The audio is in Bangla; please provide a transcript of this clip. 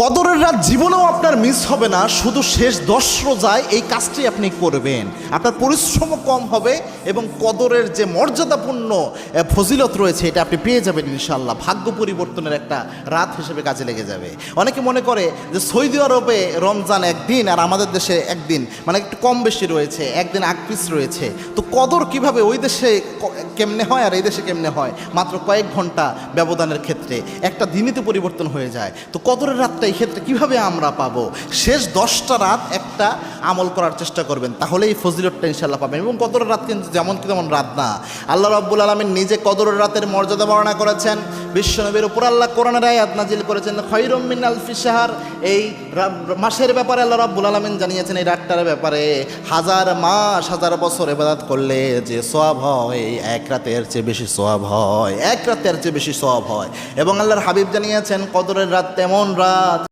কদরের রাত জীবনেও আপনার মিস হবে না, শুধু শেষ 10 রোজায় এই কাজটি আপনি করবেন। আপনার পরিশ্রমও কম হবে এবং কদরের যে মর্যাদাপূর্ণ ফজিলত রয়েছে এটা আপনি পেয়ে যাবেন ইনশাআল্লাহ। ভাগ্য পরিবর্তনের একটা রাত হিসেবে কাজে লেগে যাবে। অনেকে মনে করে যে সৌদি আরবে রমজান একদিন আর আমাদের দেশে একদিন, মানে একটু কম বেশি রয়েছে, একদিন আকপিস রয়েছে। তো কদর কিভাবে ওই দেশে কেমনে হয় আর এই দেশে কেমনে হয়, মাত্র কয়েক ঘন্টা ব্যবধানের ক্ষেত্রে একটা দিনই তো পরিবর্তন হয়ে যায়। তো কদরের রাতটা এই ক্ষেত্রে কীভাবে আমরা পাবো? শেষ 10টা রাত একটা আমল করার চেষ্টা করবেন, তাহলে এই ফজিলতটা ইনশাআল্লাহ পাবেন। এবং কদরের রাত কিন্তু যেমন কি তেমন রাত না। আল্লাহ রাব্বুল আলামিন নিজে কদরের রাতের মর্যাদা বর্ণনা করেছেন। বিশ্বনবীর উপর আল্লাহ কোরআনের আয়াত নাজিল করেছেন, খায়রুম মিন আলফি শাহর। এই মাসের ব্যাপারে আল্লাহ রাব্বুল আলামিন জানিয়েছেন, এই রাতটার ব্যাপারে হাজার মাস হাজার বছর ইবাদত করলে যে সওয়াব হয়, এক রাতের চেয়ে বেশি সওয়াব হয়, এক রাতের চেয়ে বেশি সওয়াব হয়। এবং আল্লাহর হাবিব জানিয়েছেন, কদরের রাত তেমন রাত